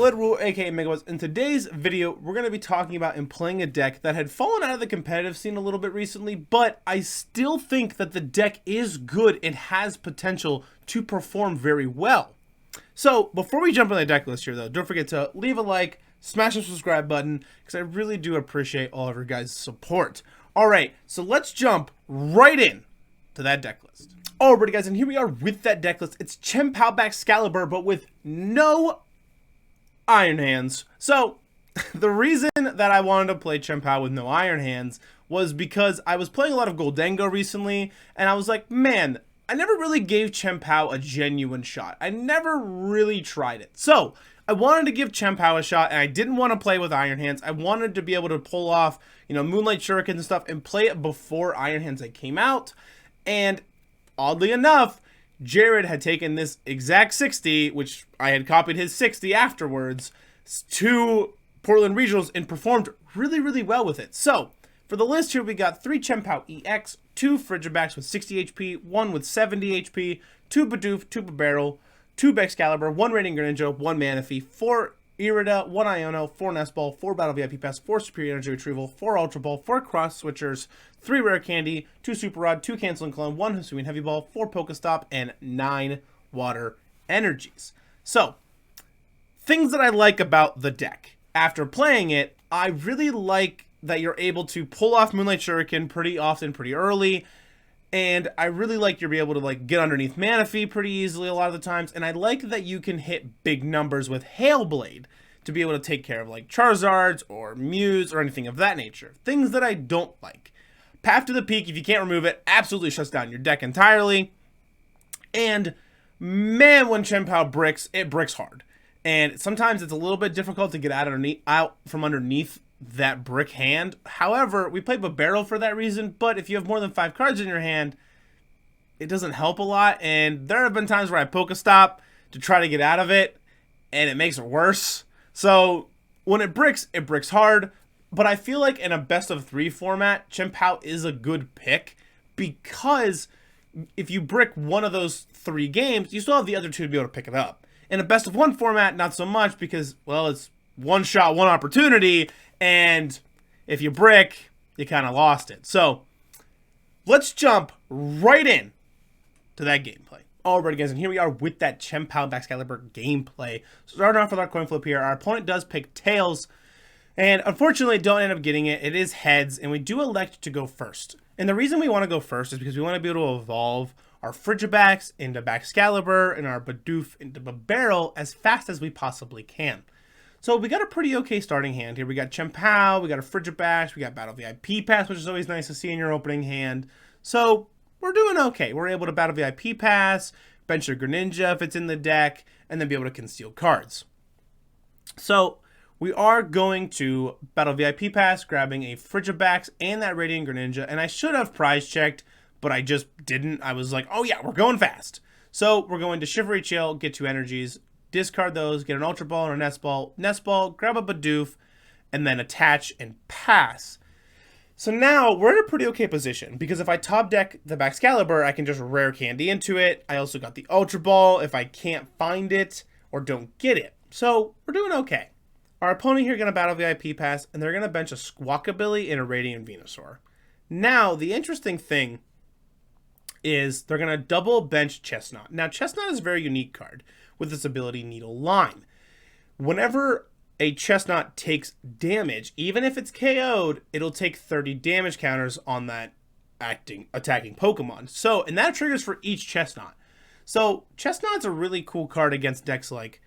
Blood Rule, aka Megabuzz. In today's video, we're going to be talking about and playing a deck that had fallen out of the competitive scene a little bit recently, but I still think that the deck is good and has potential to perform very well. So, before we jump on the deck list here, though, don't forget to leave a like, smash the subscribe button, because I really do appreciate all of your guys' support. Alright, so let's jump right in to that deck list. Alrighty guys, and here we are with that deck list. It's Chien-Pao Baxcalibur, but with no Iron Hands. So, the reason that I wanted to play Chien-Pao with no Iron Hands was because I was playing a lot of Goldengo recently, and I was like, man, I never really gave Chien-Pao a genuine shot. I never really tried it. So, I wanted to give Chien-Pao a shot, and I didn't want to play with Iron Hands. I wanted to be able to pull off, Moonlight Shuriken and stuff, and play it before Iron Hands came out, and oddly enough, Jared had taken this exact 60, which I had copied his 60 afterwards, to Portland Regionals and performed really, really well with it. So, for the list here, we got 3 Chien-Pao EX, 2 Frigibax with 60 HP, 1 with 70 HP, 2 Bidoof, 2 Bibarel, 2 Baxcalibur, 1 Radiant Greninja, 1 Manaphy, 4 Irida, 1 Iono, 4 Nest Ball, 4 Battle VIP Pass, 4 Superior Energy Retrieval, 4 Ultra Ball, 4 Cross Switchers, 3 Rare Candy, 2 Super Rod, 2 Canceling Clone, 1 Hisuian Heavy Ball, 4 PokéStop, and 9 Water Energies. So, things that I like about the deck. After playing it, I really like that you're able to pull off Moonlight Shuriken pretty often, pretty early. And I really like you'll be able to get underneath Manaphy pretty easily a lot of the times. And I like that you can hit big numbers with Hailblade to be able to take care of Charizards or Mews or anything of that nature. Things that I don't like. Path to the Peak, if you can't remove it, absolutely shuts down your deck entirely. And man, when Chien-Pao bricks, it bricks hard. And sometimes it's a little bit difficult to get out from underneath that brick hand. However, we played Bibarel for that reason, but if you have more than 5 cards in your hand, it doesn't help a lot. And there have been times where I PokéStop to try to get out of it, and it makes it worse. So when it bricks hard. But I feel like in a best of 3 format, Chien-Pao is a good pick, because if you brick one of those 3 games, you still have the other 2 to be able to pick it up. In a best of 1 format, not so much, because, well, it's one shot, one opportunity, and if you brick, you kind of lost it. So, let's jump right in to that gameplay. Alright guys, and here we are with that Chien-Pao Baxcalibur gameplay. Starting off with our coin flip here, our opponent does pick tails, and unfortunately don't end up getting it. It is heads, and we do elect to go first. And the reason we want to go first is because we want to be able to evolve our Frigibax into Baxcalibur and our Bidoof into Bibarel as fast as we possibly can. So we got a pretty okay starting hand here. We got Chien-Pao, we got a Frigibax, we got Battle VIP Pass, which is always nice to see in your opening hand. So we're doing okay. We're able to Battle VIP Pass, bench your Greninja if it's in the deck, and then be able to conceal cards. So we are going to Battle VIP Pass, grabbing a Frigibax and that Radiant Greninja, and I should have prize checked, but I just didn't. I was like, oh yeah, we're going fast. So we're going to Shivery Chill, get 2 energies, discard those, get an Ultra Ball and a Nest Ball, grab a Bidoof, and then attach and pass. So now we're in a pretty okay position, because if I top deck the Baxcalibur, I can just Rare Candy into it. I also got the Ultra Ball if I can't find it or don't get it. So we're doing okay. Our opponent here going to Battle VIP Pass, and they're going to bench a Squawkabilly and a Radiant Venusaur. Now, the interesting thing is they're going to double bench Chestnut. Now, Chestnut is a very unique card with its ability Needle Line. Whenever a Chestnut takes damage, even if it's KO'd, it'll take 30 damage counters on that attacking Pokemon. So, and that triggers for each Chestnut. So, Chestnut's a really cool card against decks like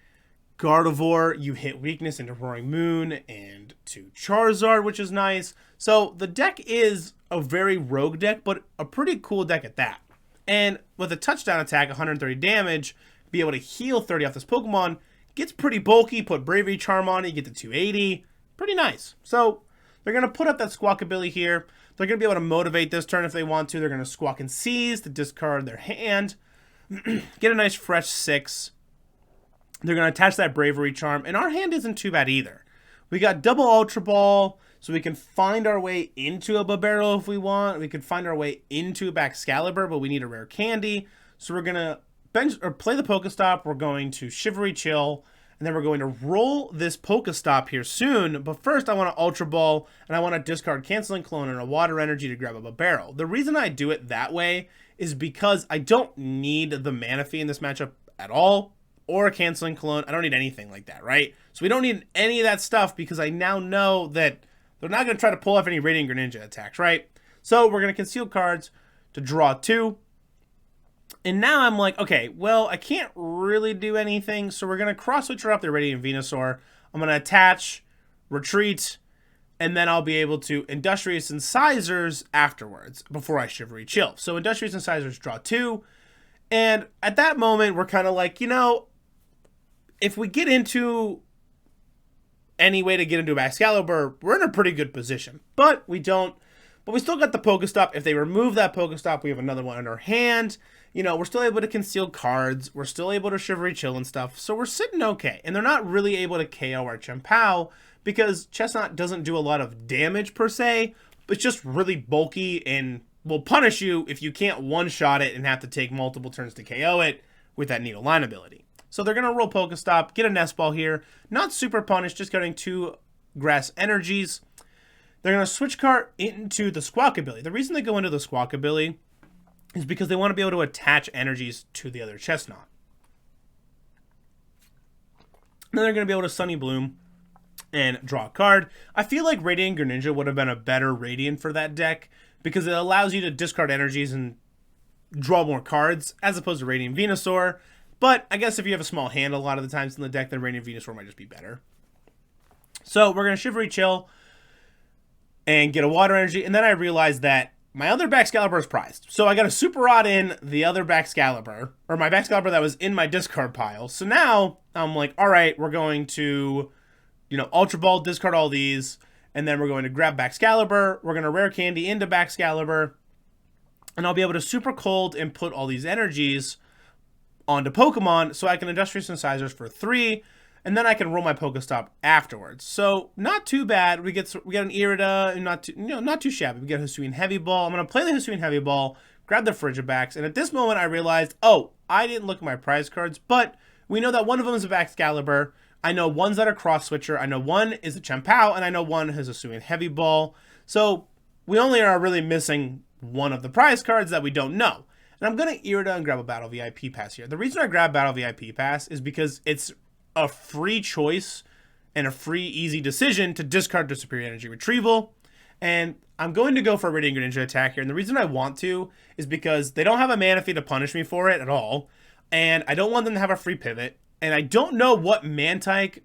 Gardevoir. You hit weakness into Roaring Moon and to Charizard, which is nice. So, the deck is a very rogue deck, but a pretty cool deck at that. And with a touchdown attack, 130 damage, be able to heal 30 off this Pokemon, gets pretty bulky, put Bravery Charm on it, you get the 280, pretty nice. So, they're going to put up that Squawkabilly here, they're going to be able to motivate this turn if they want to, they're going to Squawk and Seize to discard their hand, get a nice fresh 6, they're going to attach that Bravery Charm, and our hand isn't too bad either. We got double Ultra Ball, so we can find our way into a Bibarel if we want, we could find our way into a Baxcalibur, but we need a Rare Candy, so we're going to bench or play the PokéStop. We're going to Shivery Chill, And then we're going to roll this PokéStop here soon. But first, I want to Ultra Ball, and I want to discard Canceling Clone and a Water Energy to grab a Bibarel. The reason I do it that way is because I don't need the Manaphy in this matchup at all, or a Canceling Clone. I don't need anything like that, right? So we don't need any of that stuff because I now know that they're not going to try to pull off any Radiant Greninja attacks, right? So we're going to conceal cards to draw 2. And now I'm like, okay, well, I can't really do anything, so we're going to Cross Switcher up the Radiant Venusaur. I'm going to attach, retreat, and then I'll be able to Industrious Incisors afterwards, before I Shivery Chill. So Industrious Incisors, draw 2. And at that moment, we're kind of like, you know, if we get into any way to get into Baxcalibur, we're in a pretty good position. But we don't. But we still got the PokéStop. If they remove that PokéStop, we have another one in our hand. You know, we're still able to conceal cards. We're still able to Shivery Chill and stuff. So we're sitting okay. And they're not really able to KO our Chien-Pao because Chestnut doesn't do a lot of damage per se. It's just really bulky and will punish you if you can't one-shot it and have to take multiple turns to KO it with that Needle Line ability. So they're going to roll PokéStop, get a Nest Ball here. Not super punished, just getting 2 Grass Energies. They're going to switch card into the Squawk ability. The reason they go into the Squawk ability is because they want to be able to attach energies to the other Chestnut. Then they're going to be able to Sunny Bloom and draw a card. I feel like Radiant Greninja would have been a better Radiant for that deck because it allows you to discard energies and draw more cards as opposed to Radiant Venusaur. But I guess if you have a small hand a lot of the times in the deck, then Radiant Venusaur might just be better. So we're going to Shivery Chill and get a Water Energy. And then I realized that my other Baxcalibur is prized. So I got a Super Rod in the other Baxcalibur, or my Baxcalibur that was in my discard pile. So now I'm like, all right, we're going to, you know, Ultra Ball, discard all these. And then we're going to grab Baxcalibur. We're going to Rare Candy into Baxcalibur. And I'll be able to Super Cold and put all these energies onto Pokemon so I can Industrious Incisors for 3. And then I can roll my PokéStop afterwards. So not too bad. We get an Irida, and not too shabby. We get a Hisuian Heavy Ball. I'm gonna play the Hisuian Heavy Ball, grab the Frigibax, and at this moment I realized, oh, I didn't look at my prize cards, but we know that one of them is a Baxcalibur. I know one's that are Cross Switcher. I know one is a Chien-Pao, and I know one has a Hisuian Heavy Ball. So we only are really missing one of the prize cards that we don't know. And I'm gonna Irida and grab a Battle VIP Pass here. The reason I grab Battle VIP Pass is because it's a free choice and a free easy decision to discard to Superior Energy Retrieval. And I'm going to go for a Radiant Greninja attack here. And the reason I want to is because they don't have a Manaphy to punish me for it at all. And I don't want them to have a free pivot. And I don't know what Mantike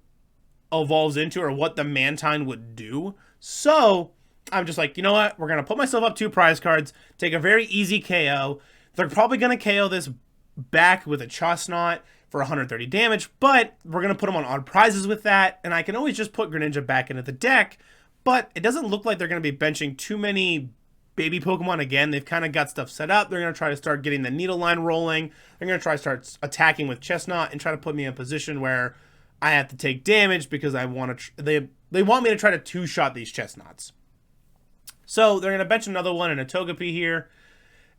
evolves into or what the Mantine would do. So I'm just like, you know what? We're going to put myself up 2 prize cards, take a very easy KO. They're probably going to KO this back with a Chestnut for 130 damage, but we're going to put them on odd prizes with that, and I can always just put Greninja back into the deck, but it doesn't look like they're going to be benching too many baby Pokemon again. They've kind of got stuff set up. They're going to try to start getting the Needle Line rolling. They're going to try to start attacking with Chestnut and try to put me in a position where I have to take damage because I want to. They want me to try to 2-shot these Chestnuts. So they're going to bench another one in a Togepi here,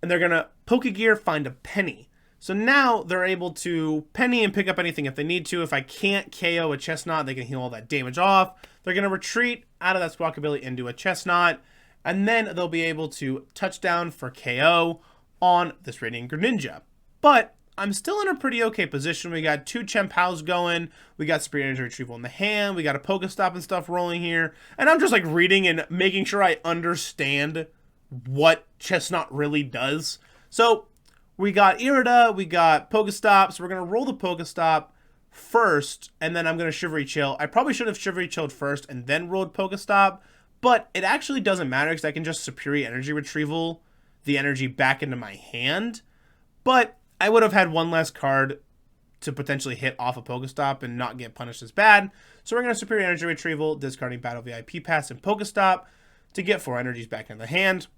and they're going to Pokegear, find a Penny. So now they're able to Penny and pick up anything if they need to. If I can't KO a Chestnut, they can heal all that damage off. They're going to retreat out of that Squawk ability into a Chestnut. And then they'll be able to touchdown for KO on this Radiant Greninja. But I'm still in a pretty okay position. We got 2 Chien-Paos going. We got Superior Energy Retrieval in the hand. We got a PokéStop and stuff rolling here. And I'm just like reading and making sure I understand what Chestnut really does. So we got Irida, we got PokéStop, so we're going to roll the PokéStop first, and then I'm going to Shivery Chill. I probably should have Shivery Chilled first and then rolled PokéStop, but it actually doesn't matter because I can just Superior Energy Retrieval the energy back into my hand, but I would have had one less card to potentially hit off a PokéStop and not get punished as bad. So we're going to Superior Energy Retrieval, discarding Battle VIP Pass and PokéStop to get 4 energies back in the hand.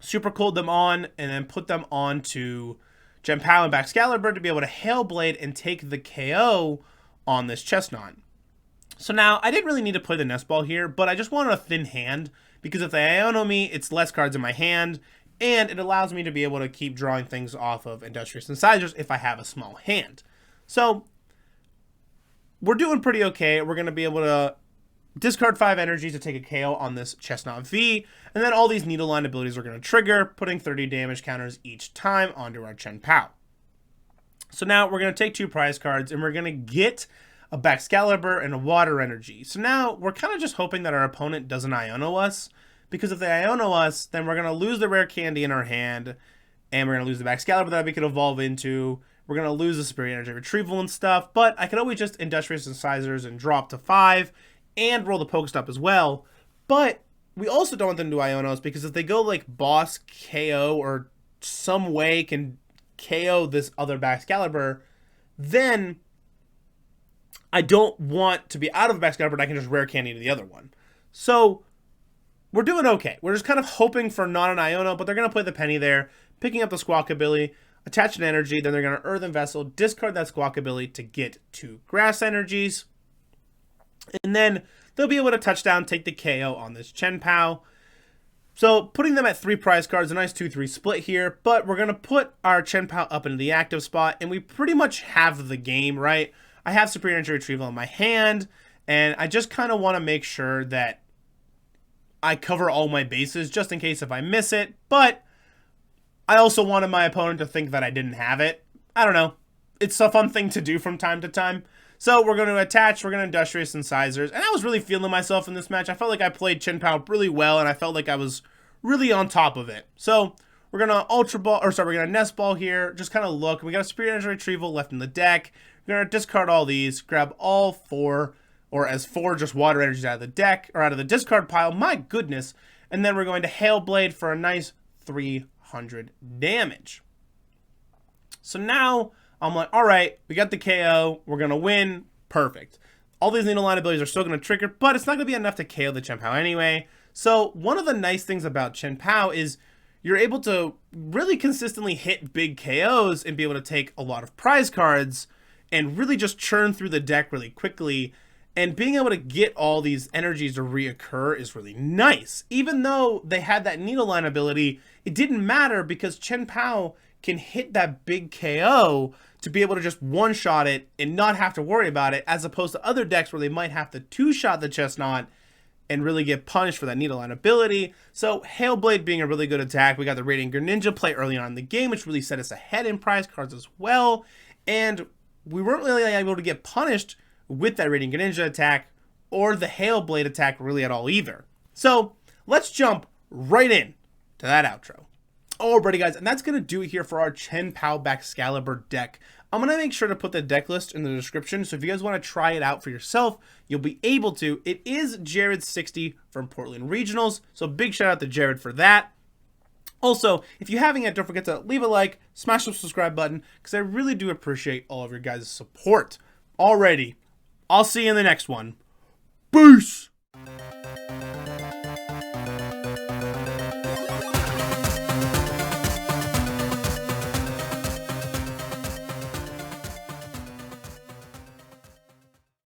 Super Cold them on, and then put them on to Chien-Pao and Baxcalibur to be able to Hail Blade and take the KO on this Chestnut. So now, I didn't really need to play the Nest Ball here, but I just wanted a thin hand, because if they Iono me, it's less cards in my hand, and it allows me to be able to keep drawing things off of Industrious Incisors if I have a small hand. So we're doing pretty okay. We're going to be able to discard 5 energies to take a KO on this Chestnut V, and then all these needle line abilities are going to trigger, putting 30 damage counters each time onto our Chien-Pao. So now we're going to take 2 prize cards, and we're going to get a Baxcalibur and a Water Energy. So now we're kind of just hoping that our opponent doesn't Iono us, because if they Iono us, then we're going to lose the rare candy in our hand, and we're going to lose the Baxcalibur that we could evolve into. We're going to lose the Spirit Energy Retrieval and stuff, but I could always just Industrious Incisors and drop to 5 and roll the PokéStop as well. But we also don't want them to Ionos, because if they go like Boss KO or some way can KO this other Baxcalibur, then I don't want to be out of Baxcalibur and I can just rare candy to the other one. So we're doing okay. We're just kind of hoping for not an Iono, but they're going to play the penny there, picking up the Squawkabilly, attach an energy, then they're going to Earthen Vessel, discard that Squawkabilly to get 2 grass energies, and then they'll be able to touchdown, take the KO on this Chien-Pao. So putting them at 3 prize cards, a nice 2-3 split here, but we're going to put our Chien-Pao up into the active spot, and we pretty much have the game, right? I have Superior Energy Retrieval in my hand, and I just kind of want to make sure that I cover all my bases just in case if I miss it, but I also wanted my opponent to think that I didn't have it. I don't know. It's a fun thing to do from time to time. So we're going to attach, we're going to Industrious Incisors, and I was really feeling myself in this match. I felt like I played Chien-Pao really well, and I felt like I was really on top of it. So we're going to we're going to Nest Ball here, just kind of look. We got a Spirit Energy Retrieval left in the deck. We're going to discard all these, grab all 4, or as 4 just water energies out of the deck, or out of the discard pile, my goodness. And then we're going to Hail Blade for a nice 300 damage. So now I'm like, all right, we got the KO, we're going to win, perfect. All these needle line abilities are still going to trigger, but it's not going to be enough to KO the Chien-Pao anyway. So one of the nice things about Chien-Pao is you're able to really consistently hit big KOs and be able to take a lot of prize cards and really just churn through the deck really quickly. And being able to get all these energies to reoccur is really nice. Even though they had that needle line ability, it didn't matter because Chien-Pao can hit that big KO to be able to just one-shot it and not have to worry about it, as opposed to other decks where they might have to two-shot the Chestnut and really get punished for that needle line ability. So Hail Blade being a really good attack. We got the Radiant Greninja play early on in the game, which really set us ahead in prize cards as well. And we weren't really able to get punished with that Radiant Greninja attack or the Hail Blade attack really at all either. So let's jump right in to that outro. Alrighty guys, and that's going to do it here for our Chien-Pao Baxcalibur deck. I'm going to make sure to put the deck list in the description, so if you guys want to try it out for yourself, you'll be able to. It is Jared60 from Portland Regionals, so big shout out to Jared for that. Also, if you haven't yet, don't forget to leave a like, smash the subscribe button, because I really do appreciate all of your guys' support. Alrighty, I'll see you in the next one. Peace!